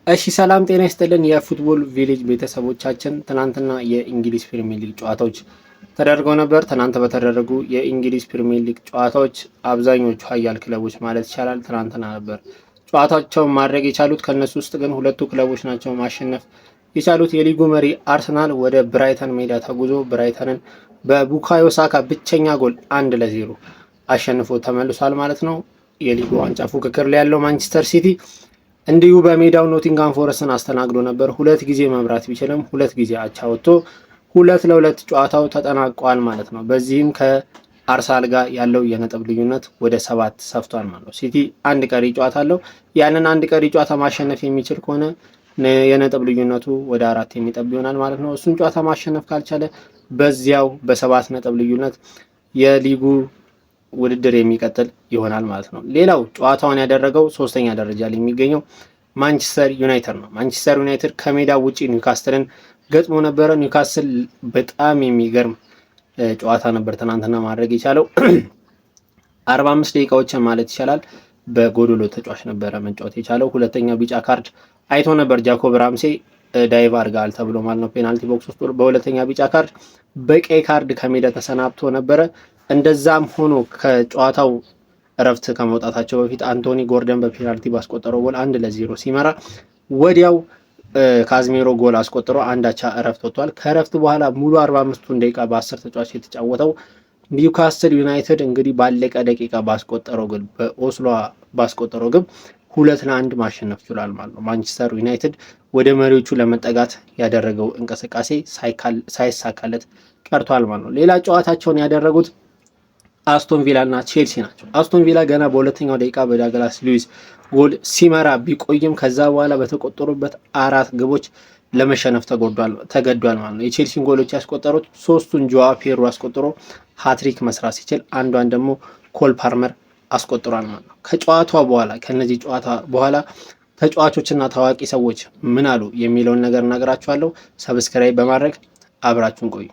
እሺ ሰላም ጤና ይስጥልን የፉትቦል ቪሌጅ ቤተሰቦቻችን፣ ትናንትና የእንግሊዝ ፕሪሚየር ሊግ ጨዋታዎች ተደርገው ነበር። ትናንት በተደረጉ የእንግሊዝ ፕሪሚየር ሊግ ጨዋታዎች አብዛኞቹ ኃያል ክለቦች ማለት ይቻላል ትናንትና ነበር ጨዋታቸውን ማድረግ የቻሉት። ከነሱ ውስጥ ግን ሁለቱ ክለቦች ናቸው ማሸነፍ የቻሉት። የሊጉ መሪ አርሰናል ወደ ብራይተን ሜዳ ተጉዞ ብራይተንን በቡካዮ ሳካ ብቸኛ ጎል 1-0 አሸንፎ ተመልሷል ማለት ነው። የሊጉ ዋንጫ ፉክክር ላይ ያለው ማንቸስተር ሲቲ እንዲሁ በሜዳው ኖቲንጋም ፎረስትን አስተናግዶ ነበር። ሁለት ጊዜ መምራት ቢችልም ሁለት ጊዜ አቻ ወጥቶ 2-2 ጨዋታው ተጠናቋል ማለት ነው። በዚህም ከአርሰናል ጋር ያለው የነጥብ ልዩነት ወደ 7 ሰፍቷል ማለት ነው። ሲቲ አንድ ቀሪ ጨዋታ አለው። ያንን አንድ ቀሪ ጨዋታ ማሸነፍ የሚችል ከሆነ የነጥብ ልዩነቱ ወደ 4 የሚጠብ ይሆናል ማለት ነው። እሱን ጨዋታ ማሸነፍ ካልቻለ በዚያው በ7 ነጥብ ልዩነት የሊጉ ውድድር የሚቀጥል ይሆናል ማለት ነው። ሌላው ጨዋታውን ያደረገው ሶስተኛ ደረጃ ላይ የሚገኘው ማንቸስተር ዩናይትድ ነው። ማንቸስተር ዩናይትድ ከሜዳ ውጪ ኒውካስትልን ገጥሞ ነበረ። ኒውካስትል በጣም የሚገርም ጨዋታ ነበር ትናንትና ማድረግ የቻለው 45 ደቂቃዎችን ማለት ይቻላል በጎዶሎ ተጫዋች ነበረ መጫወት የቻለው። ሁለተኛ ቢጫ ካርድ አይቶ ነበር ጃኮብ ራምሴ ዳይቭ አድርጋል ተብሎ ማለት ነው ፔናልቲ ቦክስ ውስጥ። በሁለተኛ ቢጫ ካርድ በቀይ ካርድ ከሜዳ ተሰናብቶ ነበረ። እንደዛም ሆኖ ከጨዋታው እረፍት ከመውጣታቸው በፊት አንቶኒ ጎርደን በፔናልቲ ባስቆጠረው ጎል 1-0 ሲመራ ወዲያው ካዝሜሮ ጎል አስቆጥሮ አንዳቻ እረፍት ወጥቷል። ከእረፍት በኋላ ሙሉ 45ቱን ደቂቃ በ10 ተጫዋች የተጫወተው ኒውካስትል ዩናይትድ እንግዲህ ባለቀ ደቂቃ ባስቆጠረው ግብ በኦስሎ ባስቆጠረው ግብ 2-1 ማሸነፍ ችሏል ማለት ነው። ማንቸስተር ዩናይትድ ወደ መሪዎቹ ለመጠጋት ያደረገው እንቅስቃሴ ሳይሳካለት ቀርቷል ማለት ነው። ሌላ ጨዋታቸውን ያደረጉት አስቶን ቪላ እና ቼልሲ ናቸው። አስቶን ቪላ ገና በሁለተኛው ደቂቃ በዳግላስ ሉዊስ ጎል ሲመራ ቢቆይም ከዛ በኋላ በተቆጠሩበት 4 ግቦች ለመሸነፍ ተገዷል ማለት ነው። የቼልሲን ጎሎች ያስቆጠሩት 3ቱን ጆዋ ፔድሮ አስቆጥሮ ሃትሪክ መስራት ሲችል አንዷን ደግሞ ኮል ፓልመር አስቆጥሯል ማለት ነው። ከጨዋታው በኋላ ከነዚህ ጨዋታ በኋላ ተጫዋቾችና ታዋቂ ሰዎች ምን አሉ የሚለውን ነገር እነግራችኋለሁ። ሰብስክራይብ በማድረግ አብራችሁን ቆዩ።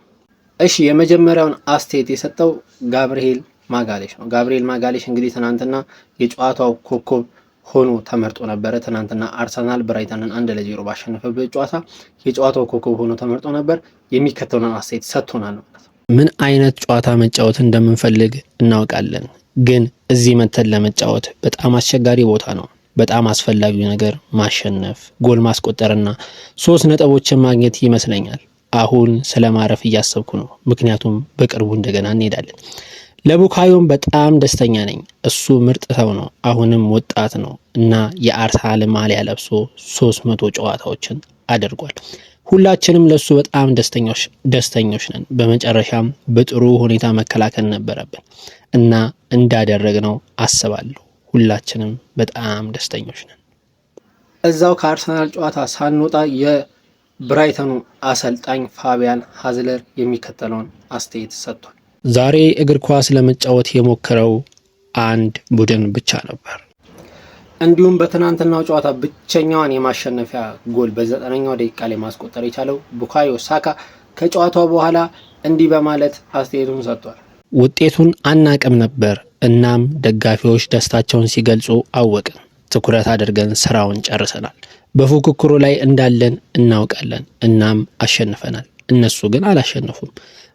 እሺ የመጀመሪያውን አስተያየት የሰጠው ጋብርኤል ማጋሌሽ ነው። ጋብርኤል ማጋሌሽ እንግዲህ ትናንትና የጨዋታው ኮከብ ሆኖ ተመርጦ ነበረ። ትናንትና አርሰናል ብራይተንን 1-0 ባሸነፈበት ጨዋታ የጨዋታው ኮከብ ሆኖ ተመርጦ ነበር። የሚከተለውን አስተያየት ሰጥቶናል ማለት ነው። ምን አይነት ጨዋታ መጫወት እንደምንፈልግ እናውቃለን፣ ግን እዚህ መተን ለመጫወት በጣም አስቸጋሪ ቦታ ነው። በጣም አስፈላጊው ነገር ማሸነፍ፣ ጎል ማስቆጠርና 3 ነጥቦችን ማግኘት ይመስለኛል። አሁን ስለማረፍ እያሰብኩ ነው፣ ምክንያቱም በቅርቡ እንደገና እንሄዳለን። ለቡካዮም በጣም ደስተኛ ነኝ። እሱ ምርጥ ሰው ነው፣ አሁንም ወጣት ነው እና የአርሰናል ማሊያ ለብሶ 300 ጨዋታዎችን አድርጓል። ሁላችንም ለሱ በጣም ደስተኞች ነን። በመጨረሻም በጥሩ ሁኔታ መከላከል ነበረብን እና እንዳደረግነው አስባለሁ። ሁላችንም በጣም ደስተኞች ነን። እዛው ከአርሰናል ጨዋታ ሳንወጣ የብራይተኑ አሰልጣኝ ፋቢያን ሃዝለር የሚከተለውን አስተያየት ሰጥቷል። ዛሬ እግር ኳስ ለመጫወት የሞከረው አንድ ቡድን ብቻ ነበር። እንዲሁም በትናንትናው ጨዋታ ብቸኛዋን የማሸነፊያ ጎል በ9ኛው ደቂቃ ላይ ማስቆጠር የቻለው ቡካዮ ሳካ ከጨዋታው በኋላ እንዲህ በማለት አስተያየቱን ሰጥቷል። ውጤቱን አናቅም ነበር፣ እናም ደጋፊዎች ደስታቸውን ሲገልጹ አወቅን። ትኩረት አድርገን ስራውን ጨርሰናል። በፉክክሩ ላይ እንዳለን እናውቃለን፣ እናም አሸንፈናል። እነሱ ግን አላሸነፉም።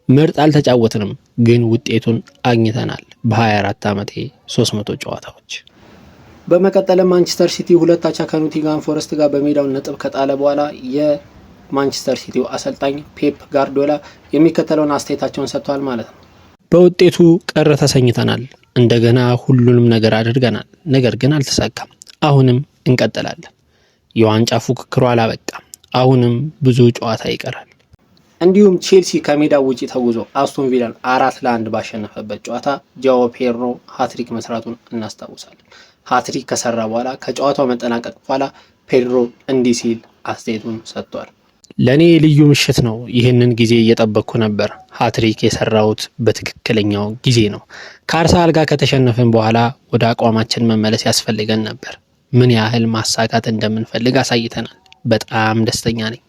ምርጥ አልተጫወትንም፣ ግን ውጤቱን አግኝተናል። በ24 ዓመቴ 300 ጨዋታዎች። በመቀጠልም ማንቸስተር ሲቲ 2 አቻ ከኖቲንግሃም ፎረስት ጋር በሜዳው ነጥብ ከጣለ በኋላ የማንቸስተር ሲቲው አሰልጣኝ ፔፕ ጋርዲዮላ የሚከተለውን አስተያየታቸውን ሰጥቷል ማለት ነው። በውጤቱ ቅር ተሰኝተናል። እንደገና ሁሉንም ነገር አድርገናል፣ ነገር ግን አልተሳካም። አሁንም እንቀጥላለን። የዋንጫ ፉክክሩ አላበቃም። አሁንም ብዙ ጨዋታ ይቀራል። እንዲሁም ቼልሲ ከሜዳ ውጪ ተጉዞ አስቶን ቪላን 4-1 ባሸነፈበት ጨዋታ ጃኦ ፔድሮ ሃትሪክ መስራቱን እናስታውሳለን። ሃትሪክ ከሰራ በኋላ ከጨዋታው መጠናቀቅ በኋላ ፔድሮ እንዲህ ሲል አስተያየቱን ሰጥቷል። ለኔ ልዩ ምሽት ነው። ይህንን ጊዜ እየጠበቅኩ ነበር። ሃትሪክ የሰራሁት በትክክለኛው ጊዜ ነው። ከአርሰናል ጋር ከተሸነፍን በኋላ ወደ አቋማችን መመለስ ያስፈልገን ነበር። ምን ያህል ማሳካት እንደምንፈልግ አሳይተናል። በጣም ደስተኛ ነኝ።